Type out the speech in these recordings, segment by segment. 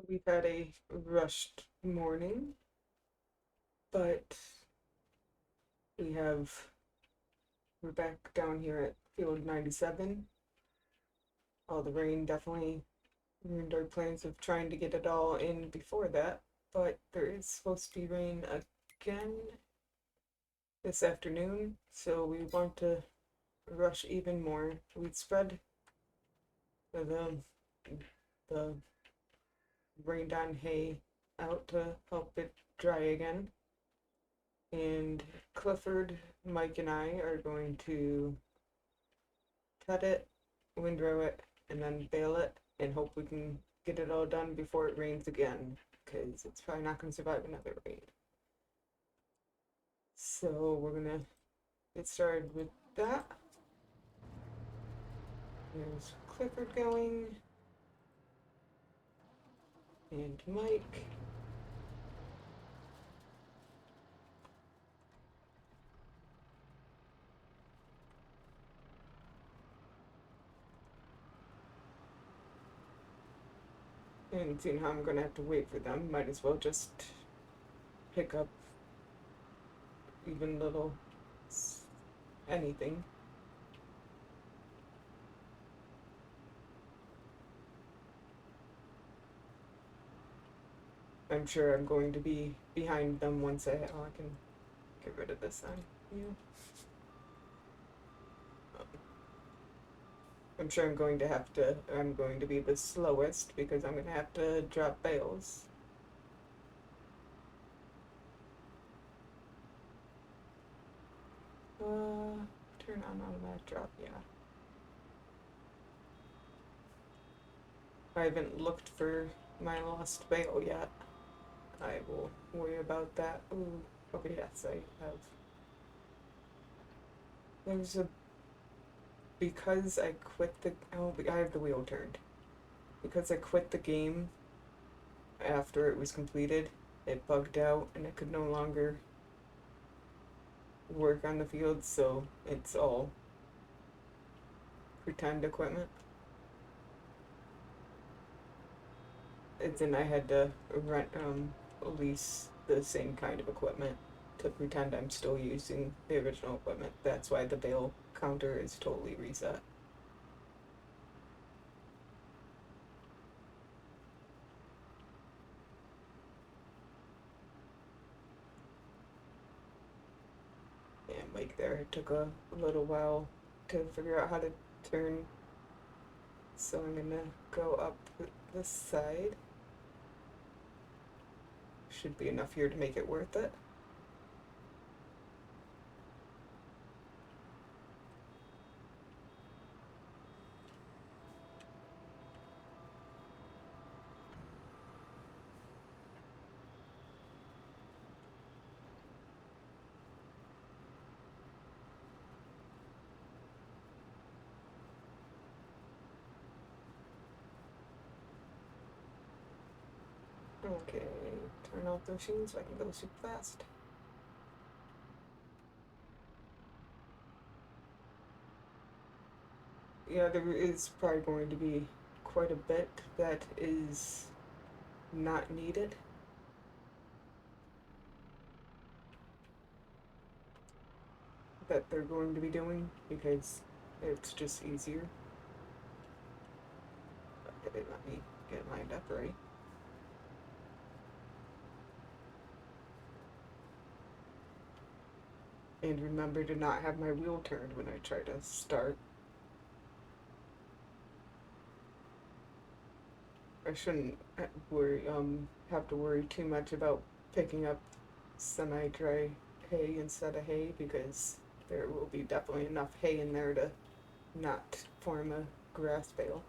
We've had a rushed morning, but we have we're back down here at Field 97. All the rain definitely ruined our plans of trying to get it all in before that, but there is supposed to be rain again this afternoon, so we want to rush even more. We'd spread the the rained on hay out to help it dry again. And Clifford, Mike, and I are going to cut it, windrow it, and then bale it, and hope we can get it all done before it rains again, because it's probably not going to survive another rain. So we're gonna get started with that. There's Clifford going, and Mike. And seeing how I'm gonna have to wait for them, might as well just pick up even little anything. I'm sure I'm going to be behind them once I can get rid of this sign. Yeah. I'm sure I'm going to be the slowest because I'm going to have to drop bales. Turn on automatic drop, yeah. I haven't looked for my lost bale yet. I will worry about that. Ooh, okay, yes, I have. There's a, because I quit the, oh, I have the wheel turned. Because I quit the game after it was completed, it bugged out and I could no longer work on the field, so it's all pretend equipment. It's and I had to rent lease the same kind of equipment to pretend I'm still using the original equipment. That's why the bale counter is totally reset. Yeah, Mike there, it took a little while to figure out how to turn. So I'm gonna go up this side. Should be enough here to make it worth it. Okay, turn off the machine so I can go super fast. Yeah, there is probably going to be quite a bit that is not needed. That they're going to be doing because it's just easier. Okay, let me get lined up right. And remember to not have my wheel turned when I try to start. I shouldn't have to worry too much about picking up semi-dry hay instead of hay because there will be definitely enough hay in there to not form a grass bale.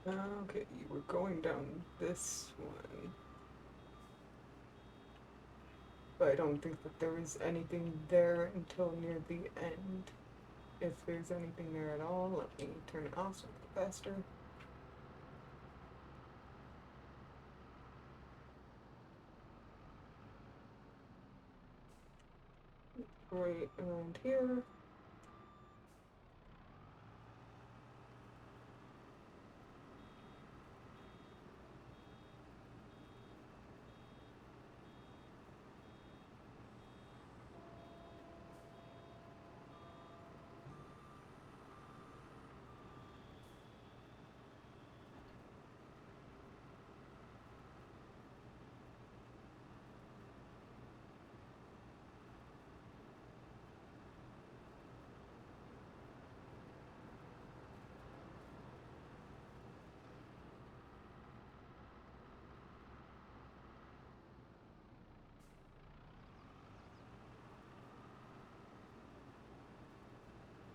Okay, you were going down this one. But I don't think that there is anything there until near the end. If there's anything there at all, let me turn it off so it's faster. Right around here.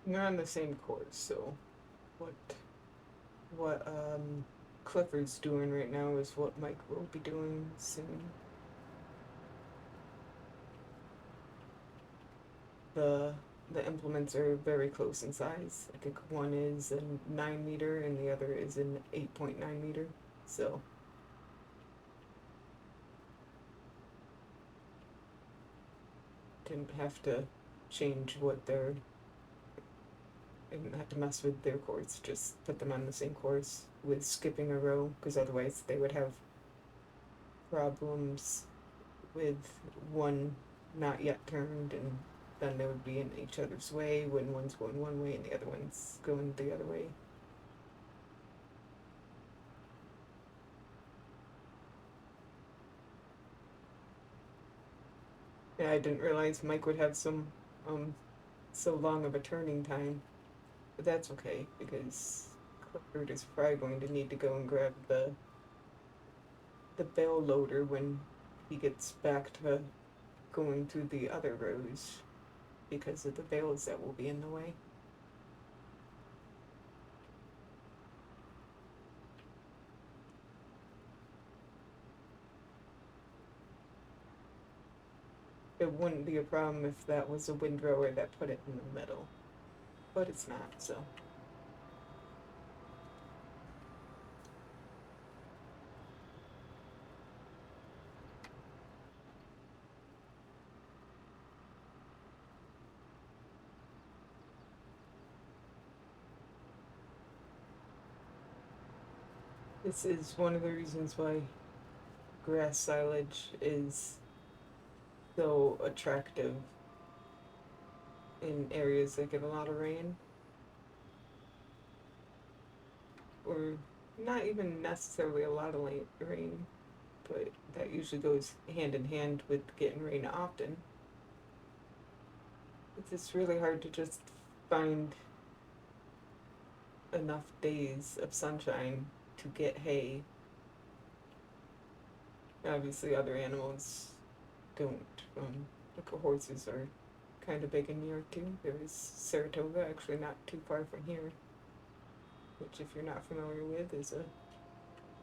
You're on the same course, so what what Clifford's doing right now is what Mike will be doing soon. The the implements are very close in size. I think one is a 9 meter and the other is an 8.9 meter. So didn't have to change what they're I didn't have to mess with their course, just put them on the same course with skipping a row, because otherwise they would have problems with one not yet turned, and then they would be in each other's way when one's going one way and the other one's going the other way. Yeah, I didn't realize Mike would have um so long of a turning time, but that's okay because Clifford is probably going to need to go and grab the bale loader when he gets back to going through the other rows because of the bales that will be in the way. It wouldn't be a problem if that was a windrower that put it in the middle, but it's not, so. This is one of the reasons why grass silage is so attractive in areas that get a lot of rain, or not even necessarily a lot of rain, but that usually goes hand in hand with getting rain often. It's just really hard to just find enough days of sunshine to get hay. Obviously, other animals don't. Like horses are kind of big in New York too. There is Saratoga, actually not too far from here, which, if you're not familiar with, is a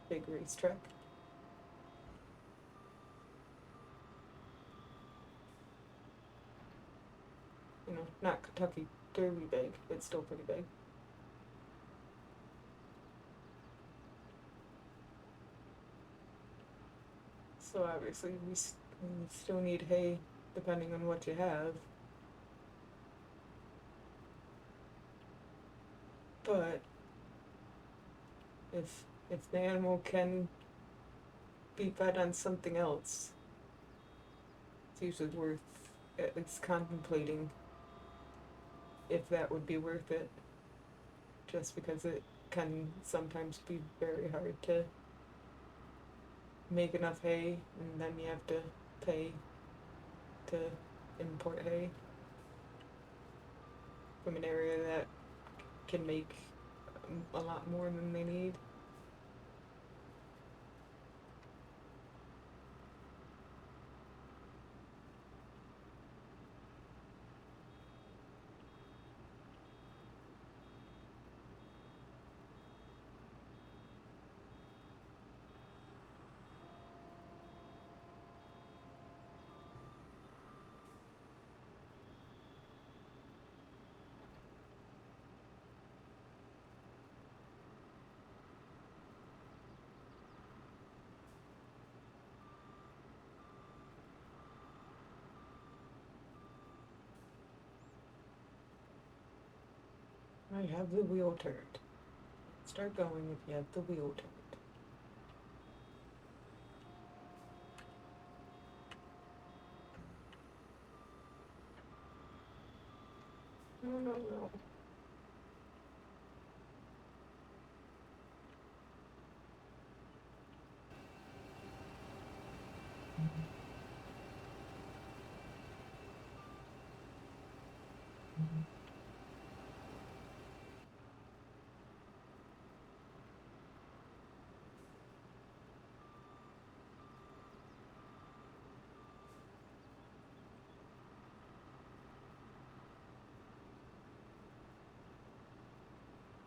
big racetrack. You know, not Kentucky Derby big, but still pretty big. So obviously, we still need hay, depending on what you have. But if the animal can be fed on something else, it's usually worth at least contemplating if that would be worth it, just because it can sometimes be very hard to make enough hay, and then you have to pay to import hay from an area that can make a lot more than they need. I have the wheel turned. Start going if you have the wheel turned. No, no, no.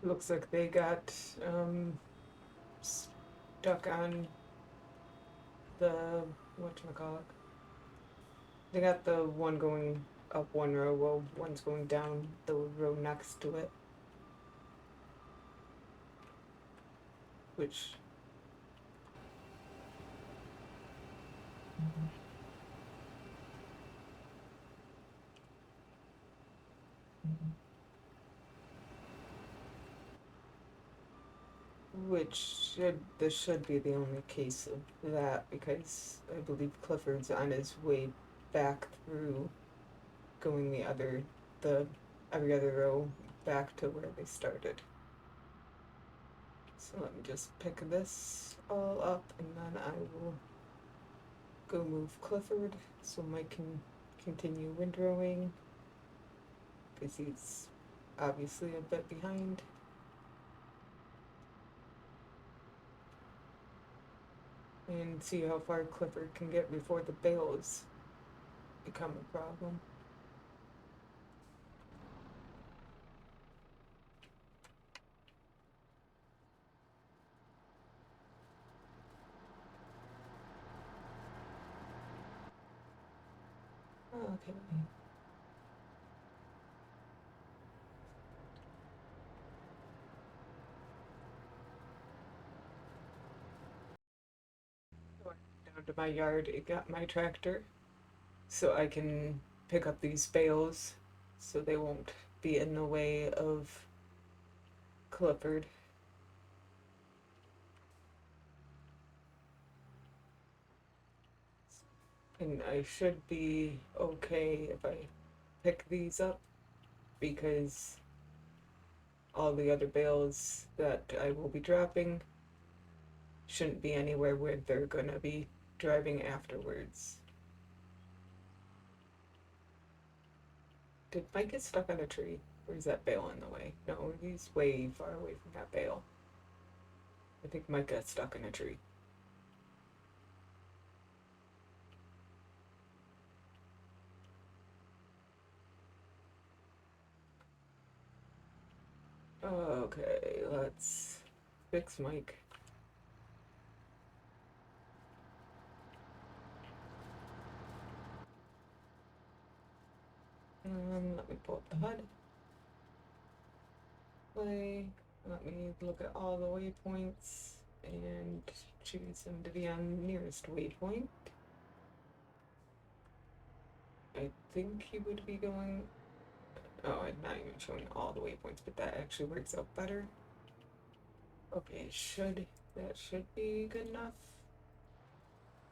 Looks like they got stuck on the whatchamacallit. They got the one going up one row while one's going down the row next to it. Which this should be the only case of that, because I believe Clifford's on his way back through, going the every other row back to where they started. So let me just pick this all up and then I will go move Clifford so Mike can continue windrowing, because he's obviously a bit behind. And see how far Clifford can get before the bales become a problem. Okay. Down to my yard, it got my tractor, so I can pick up these bales so they won't be in the way of Clifford. And I should be okay if I pick these up, because all the other bales that I will be dropping shouldn't be anywhere where they're gonna be driving afterwards. Did Mike get stuck on a tree? Or is that bale in the way? No, he's way far away from that bale. I think Mike got stuck in a tree. Okay, let's fix Mike. Let me pull up the HUD. Play. Let me look at all the waypoints and choose him to be on nearest waypoint. I think he would be going. Oh, I'm not even showing all the waypoints, but that actually works out better. Okay, that should be good enough.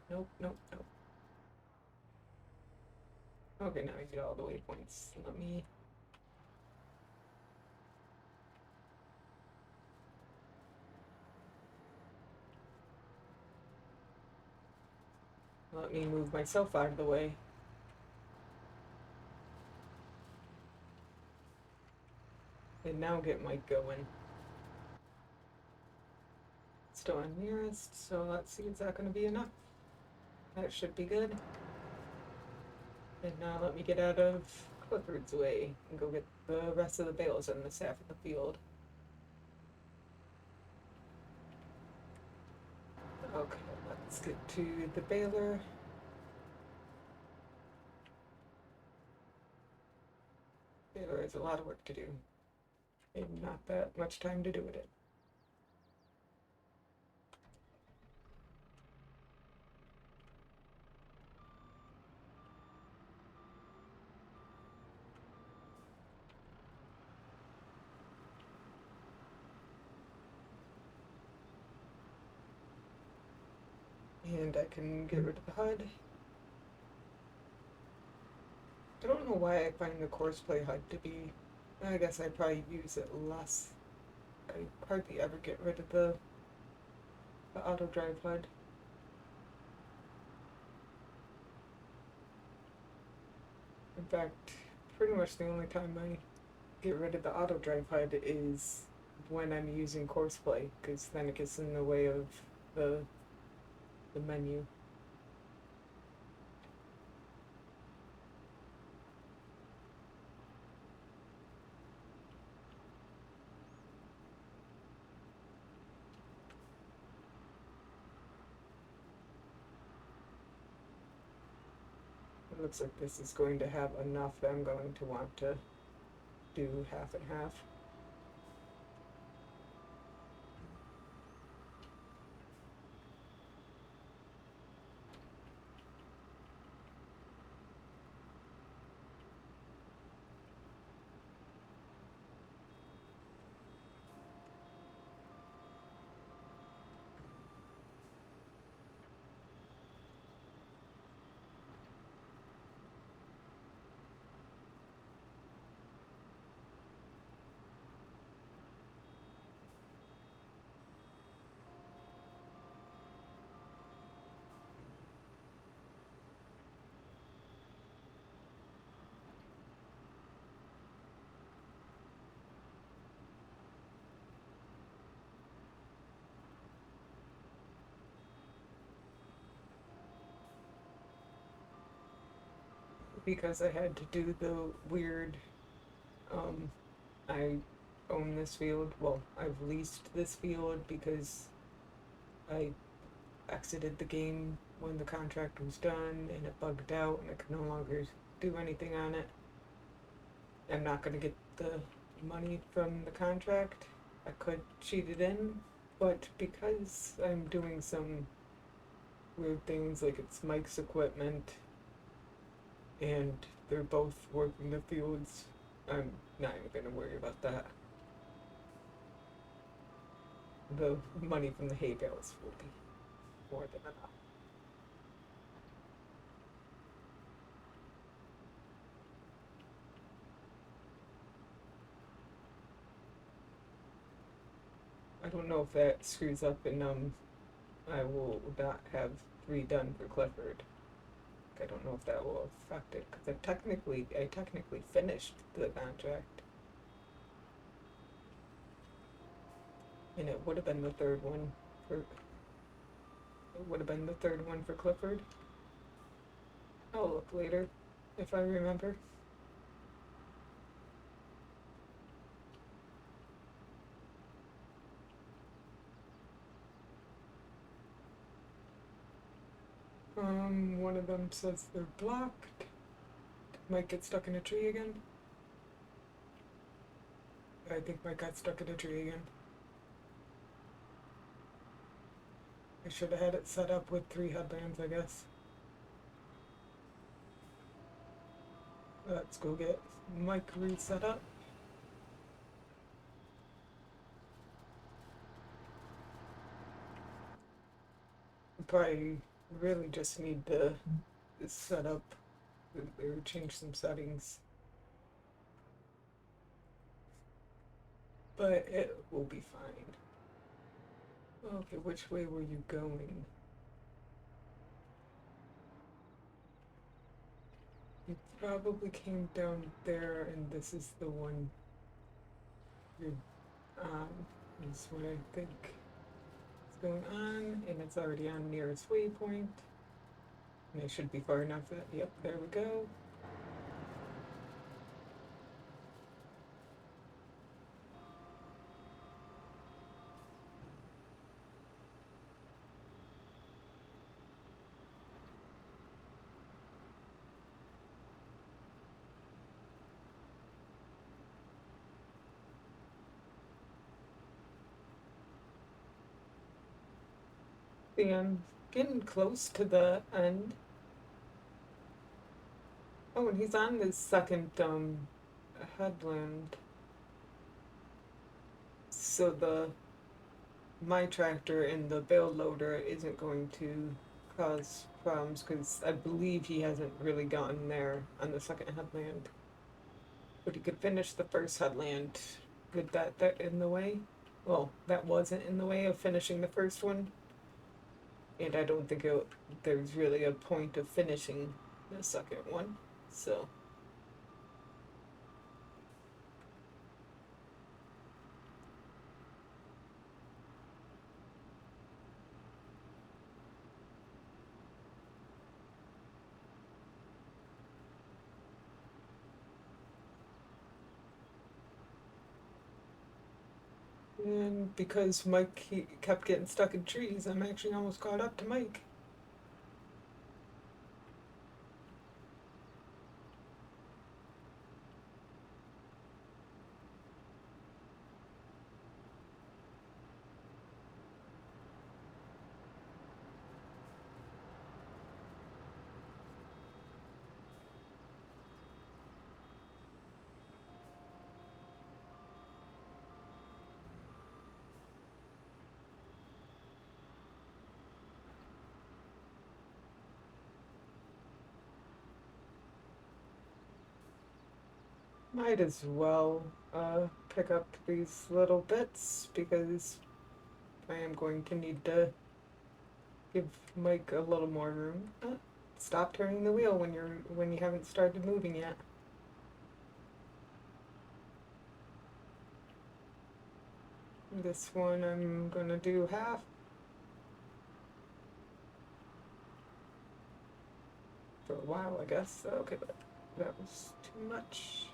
Nope, nope, nope. Okay, now I get all the waypoints. Let me move myself out of the way. And now get Mike going. Still on nearest, so let's see, is that going to be enough? That should be good. And now let me get out of Clifford's way and go get the rest of the bales on this half of the field. Okay, let's get to the baler. Baler has a lot of work to do, and not that much time to do it in. And I can get rid of the HUD. I don't know why I find the Courseplay HUD to be, I guess I probably use it less. I hardly ever get rid of the auto drive HUD. In fact, pretty much the only time I get rid of the auto drive HUD is when I'm using Courseplay, because then it gets in the way of the menu. It looks like this is going to have enough that I'm going to want to do half and half. Because I had to do the weird, I own this field. Well, I've leased this field because I exited the game when the contract was done and it bugged out and I could no longer do anything on it. I'm not going to get the money from the contract. I could cheat it in, but because I'm doing some weird things, like it's Mike's equipment and they're both working the fields, I'm not even going to worry about that. The money from the hay bales will be more than enough. I don't know if that screws up and I will not have 3 done for Clifford. I don't know if that will affect it because I technically finished the contract, and it would have been the third one for Clifford. I'll look later if I remember. One of them says they're blocked. Might get stuck in a tree again. I think Mike got stuck in a tree again. I should have had it set up with 3 headlands, I guess. Let's go get Mike reset up. Probably really just need to set up or change some settings. But it will be fine. Okay, which way were you going? You probably came down there, and this is the one you're on, is what I think is going on, and it's already on nearest waypoint. And it should be far enough that, yep, there we go. See, I'm getting close to the end. Oh, and he's on the second headland. So my tractor and the bale loader isn't going to cause problems because I believe he hasn't really gotten there on the second headland. But he could finish the first headland with that in the way. Well, that wasn't in the way of finishing the first one, and I don't think there's really a point of finishing the second one. So and because Mike he kept getting stuck in trees, I'm actually almost caught up to Mike. Might as well pick up these little bits because I am going to need to give Mike a little more room. Stop turning the wheel when you haven't started moving yet. This one I'm gonna do half. For a while, I guess. Okay, but that was too much.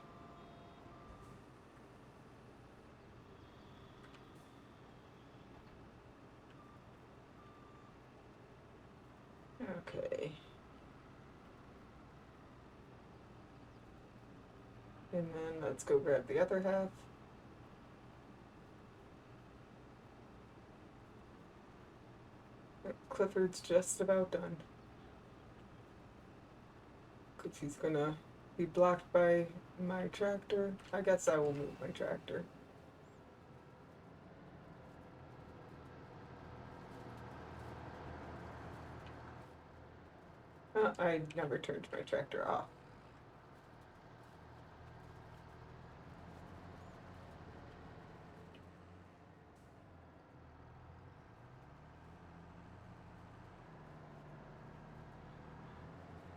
Okay. And then let's go grab the other half. Clifford's just about done. Because he's gonna be blocked by my tractor. I guess I will move my tractor. I never turned my tractor off.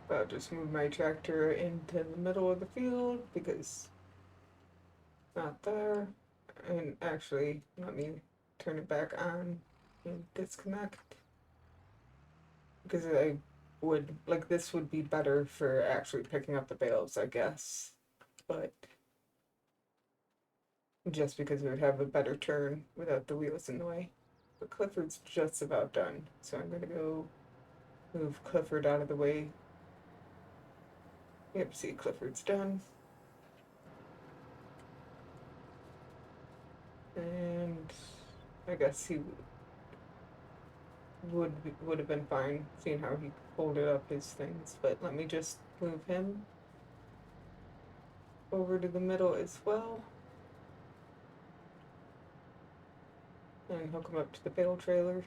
I'll just move my tractor into the middle of the field because it's not there. And actually, let me turn it back on and disconnect. Because I would, like, this would be better for actually picking up the bales, I guess. But just because it would have a better turn without the wheels in the way. But Clifford's just about done, so I'm gonna go move Clifford out of the way. Yep, see, Clifford's done. And I guess he would have been fine seeing how he folded up his things, but let me just move him over to the middle as well and hook him up to the bale trailer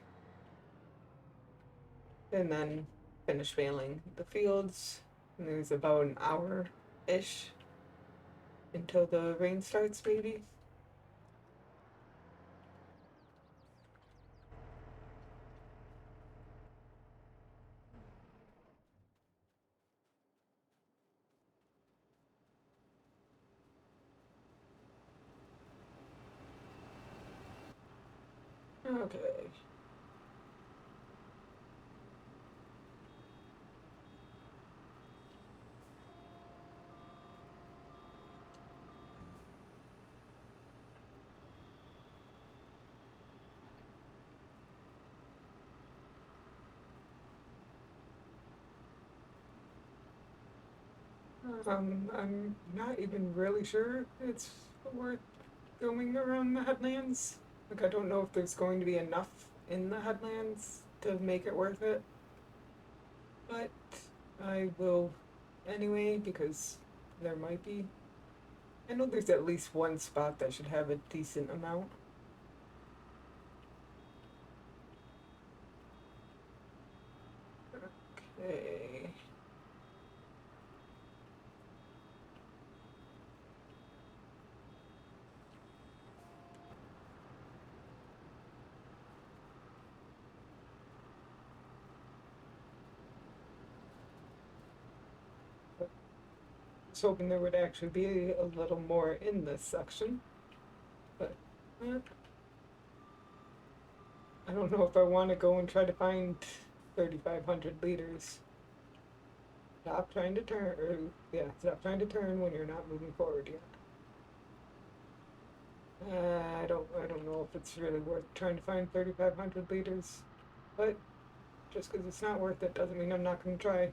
and then finish baling the fields. And there's about an hour ish until the rain starts, maybe. Okay. I'm not even really sure it's worth going around the headlands. Like, I don't know if there's going to be enough in the headlands to make it worth it. But I will anyway because there might be. I know there's at least one spot that should have a decent amount. Okay. I was hoping there would actually be a little more in this section, but I don't know if I want to go and try to find 3,500 liters. Stop trying to turn, or yeah, stop trying to turn when you're not moving forward yet. I don't know if it's really worth trying to find 3,500 liters, but just because it's not worth it doesn't mean I'm not going to try.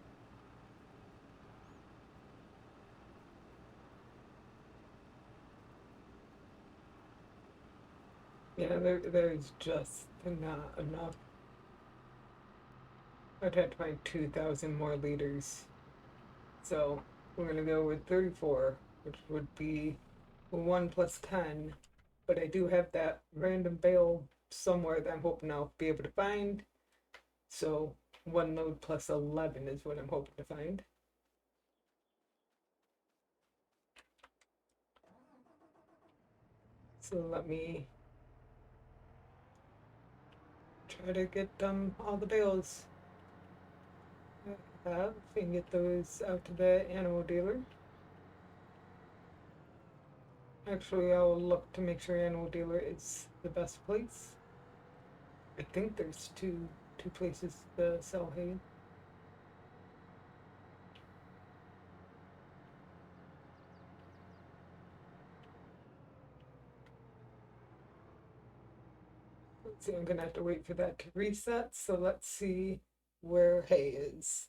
Yeah, there's just not enough. I'd have to find 2,000 more liters. So we're gonna go with 34, which would be 1 plus 10. But I do have that random bale somewhere that I'm hoping I'll be able to find. So 1 load plus 11 is what I'm hoping to find. So let me try to get all the bales I have and get those out to the animal dealer. Actually, I'll look to make sure animal dealer is the best place. I think there's two places to sell hay. Let's see, I'm gonna have to wait for that to reset. So let's see where hay is.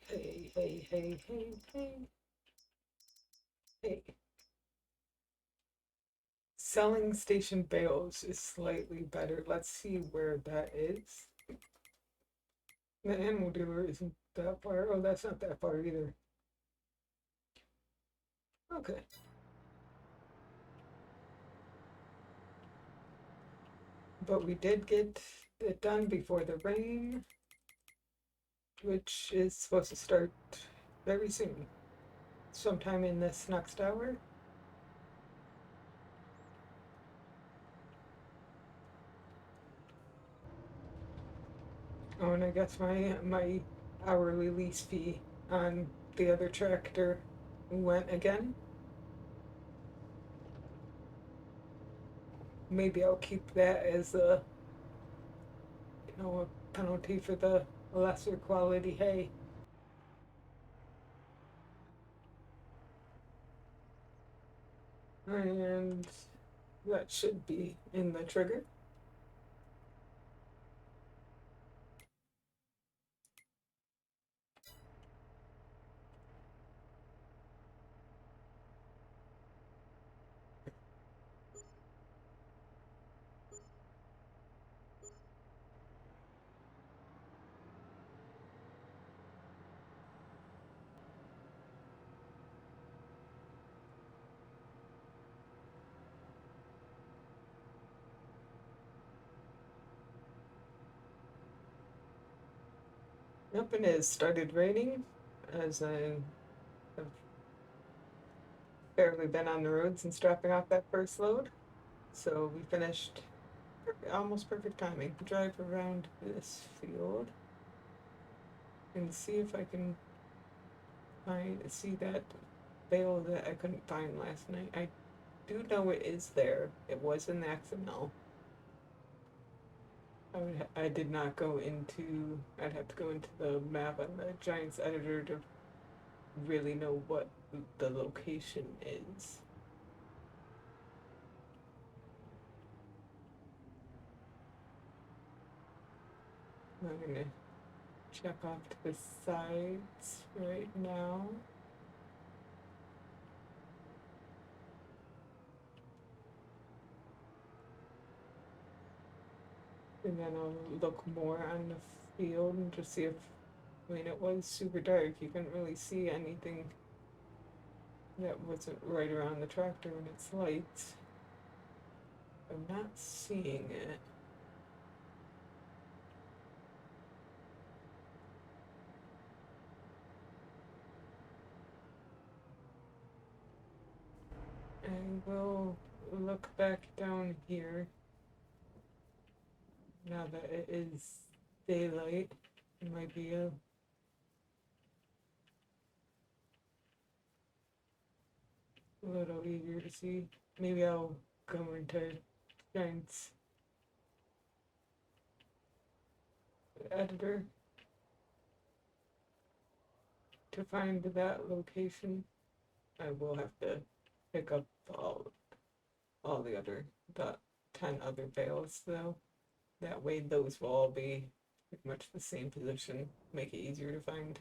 Hay, hay, hay, hay, hay, hay. Selling station bales is slightly better. Let's see where that is. The animal dealer isn't that far. Oh, that's not that far either. Okay. But we did get it done before the rain, which is supposed to start very soon. Sometime in this next hour. Oh, and I guess my hourly lease fee on the other tractor went again. Maybe I'll keep that as a penalty for the lesser quality hay. And that should be in the trigger. Yep, and it started raining as I have barely been on the road since dropping off that first load. So we finished almost perfect timing. Drive around this field and see if I can see that bale that I couldn't find last night. I do know it is there. It was in the XML. I did not go into. I'd have to go into the map on the Giants editor to really know what the location is. I'm gonna check off to the sides right now. And then I'll look more on the field and just see if, I mean, it was super dark. You couldn't really see anything that wasn't right around the tractor when it's lights. I'm not seeing it. we'll look back down here now that it is daylight. It might be a little easier to see. Maybe I'll go into Giants editor to find that location. I will have to pick up all the 10 other bales though. That way those will all be pretty much the same position. Make it easier to find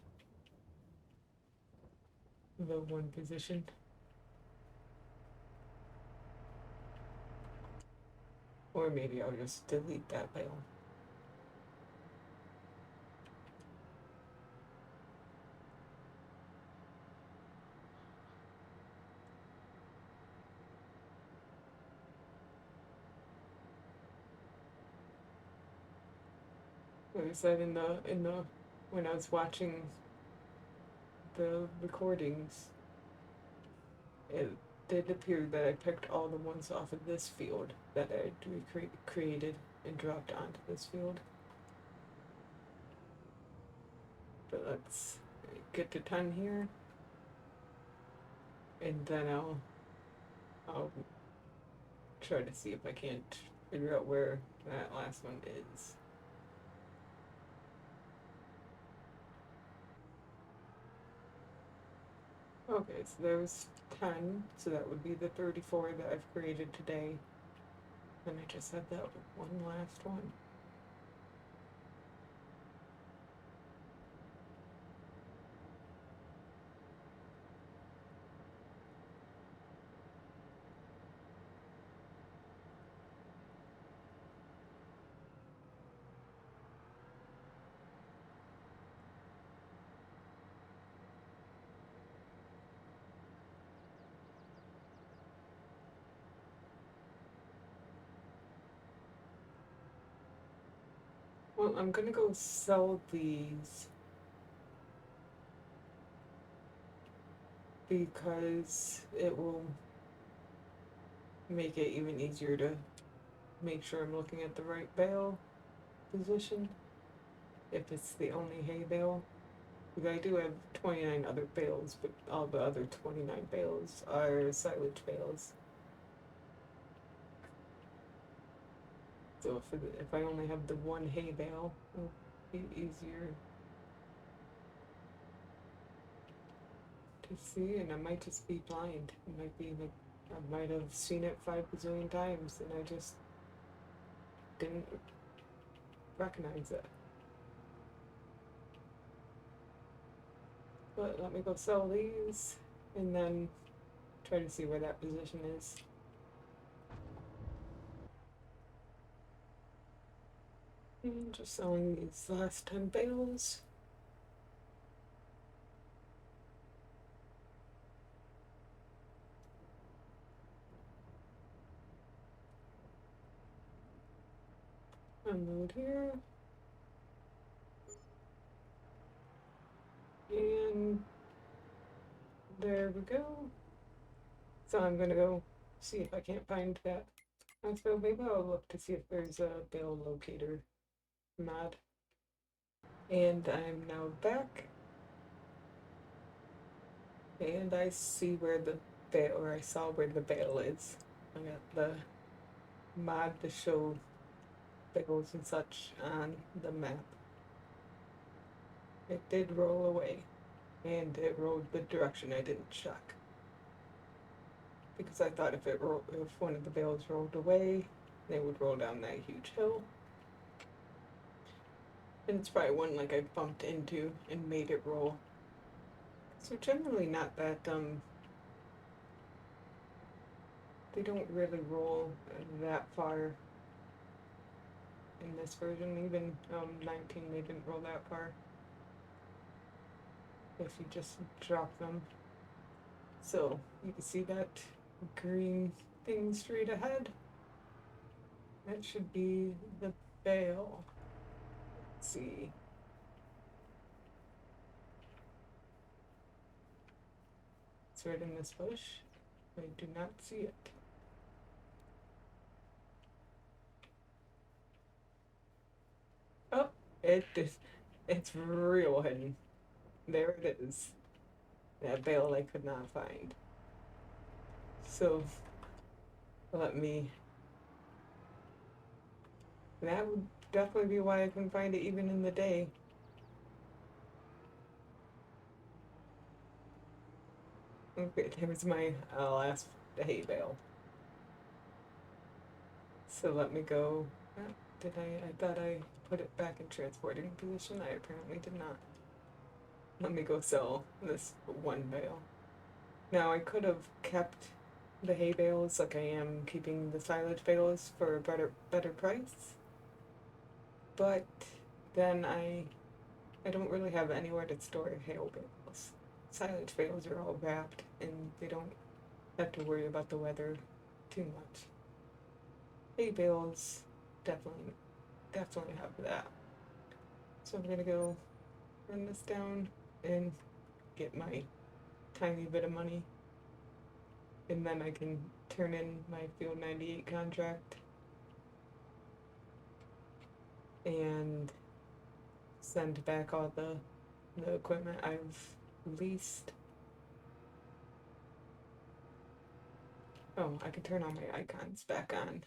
the one position. Or maybe I'll just delete that bale. Like I said in the when I was watching the recordings, it did appear that I picked all the ones off of this field that I had created and dropped onto this field. But let's get to 10 here, and then I'll try to see if I can't figure out where that last one is. Okay, so there's 10, so that would be the 34 that I've created today. And I just had that one last one. Well, I'm gonna go sell these because it will make it even easier to make sure I'm looking at the right bale position if it's the only hay bale. Because I do have 29 other bales, but all the other 29 bales are silage bales. So if I only have the one hay bale, it'll be easier to see, and I might just be blind. It might be like I might have seen it 5 bazillion times and I just didn't recognize it. But let me go sell these and then try to see where that position is. And just selling these last 10 bales. Unload here. And there we go. So I'm gonna go see if I can't find that. So maybe I'll look to see if there's a bale locator mod. And I'm now back. And I see where the bale, or I saw where the bale is. I got the mod to show bales and such on the map. It did roll away, and it rolled the direction I didn't check. Because I thought if one of the bales rolled away, they would roll down that huge hill. And it's probably one like I bumped into and made it roll. So generally not that, they don't really roll that far in this version. Even 19, they didn't roll that far if you just drop them. So you can see that green thing straight ahead. That should be the bale. Let's see. It's right in this bush. I do not see it. Oh, it is. It's real hidden. There it is. That bale I could not find. So let me. That would definitely be why I couldn't find it even in the day. Okay, there's my last hay bale. So let me go. Did I? I thought I put it back in transporting position. I apparently did not. Let me go sell this one bale. Now I could have kept the hay bales like I am keeping the silage bales for a better price, but then I don't really have anywhere to store hay bales. Silage bales are all wrapped and they don't have to worry about the weather too much. Hay bales definitely have that. So I'm gonna go run this down and get my tiny bit of money, and then I can turn in my Field 98 contract and send back all the equipment I've leased. Oh, I can turn all my icons back on.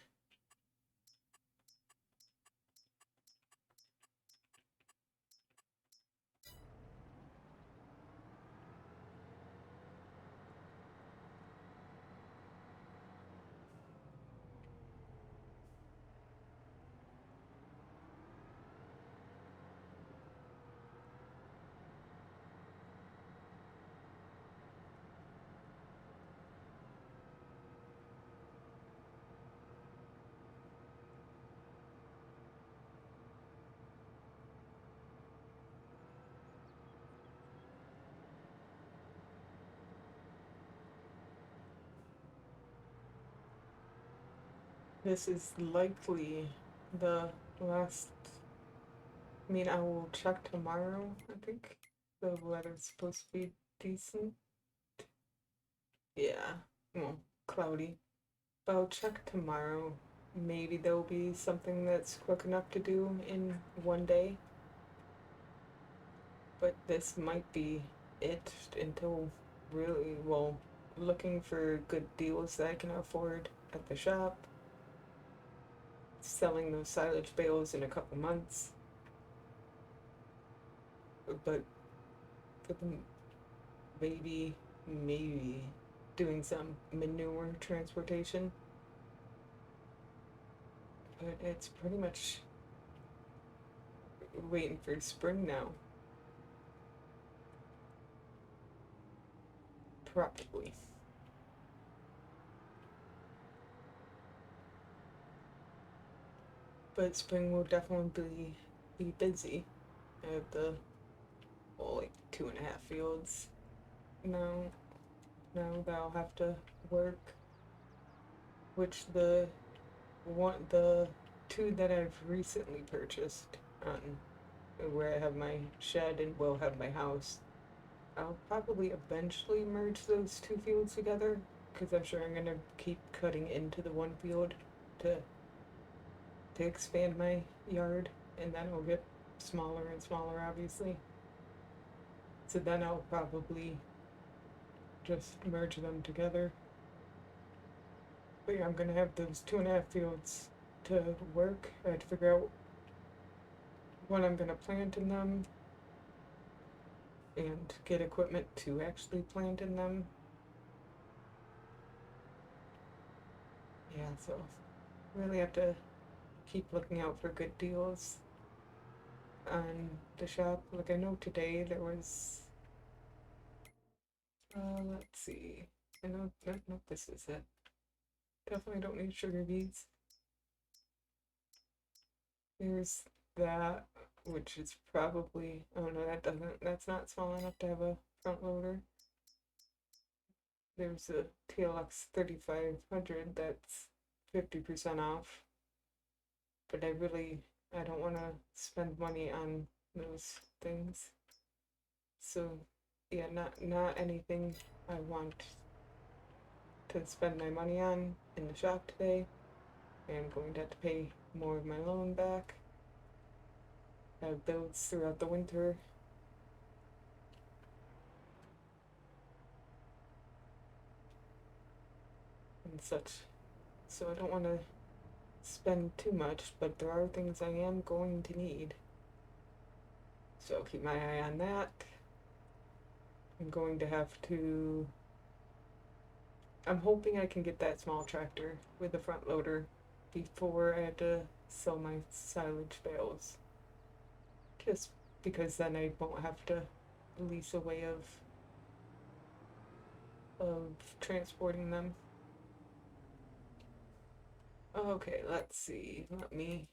This is likely the last. I mean, I will check tomorrow, I think. The weather's supposed to be decent. Yeah, well, cloudy. But I'll check tomorrow. Maybe there'll be something that's quick enough to do in one day. But this might be it until really, well, looking for good deals that I can afford at the shop, selling those silage bales in a couple months. But for the maybe doing some manure transportation. But it's pretty much waiting for spring now. Probably. But spring will definitely be busy. I have the like 2.5 fields now. Now that I'll have to work, which the two that I've recently purchased where I have my shed and will have my house. I'll probably eventually merge those two fields together because I'm sure I'm gonna keep cutting into the one field to to expand my yard, and then it'll get smaller and smaller, obviously. So then I'll probably just merge them together. But yeah, I'm gonna have those 2.5 fields to work. I had to figure out what I'm gonna plant in them and get equipment to actually plant in them. Yeah, so really have to keep looking out for good deals on the shop. Like I know today there was let's see. I know no, this is it. Definitely don't need sugar beets. There's that, which is probably, oh no, that's not small enough to have a front loader. There's a TLX 3500 that's 50% off, but I don't want to spend money on those things. So, yeah, not anything I want to spend my money on in the shop today. I'm going to have to pay more of my loan back. I have bills throughout the winter. And such. So I don't want to spend too much, but there are things I am going to need. So keep my eye on that. I'm going to have to. I'm hoping I can get that small tractor with a front loader before I have to sell my silage bales. Just because then I won't have to lease a way of transporting them. Okay, let's see. Let me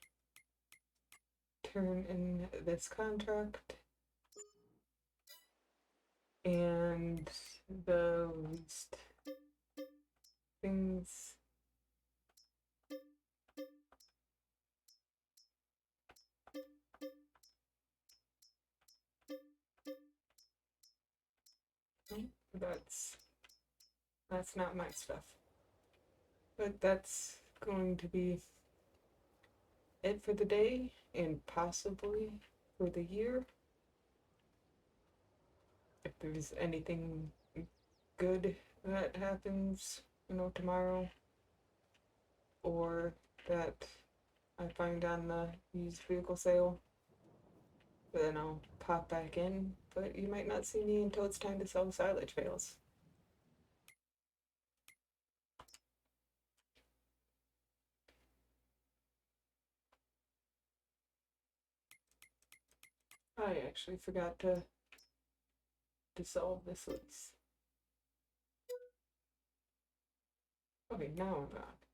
turn in this contract and the least things. Oh, that's not my stuff. But that's going to be it for the day and possibly for the year. If there's anything good that happens, tomorrow, or that I find on the used vehicle sale, then I'll pop back in. But you might not see me until it's time to sell silage bales. I actually forgot to dissolve this lease. Okay, now I'm on.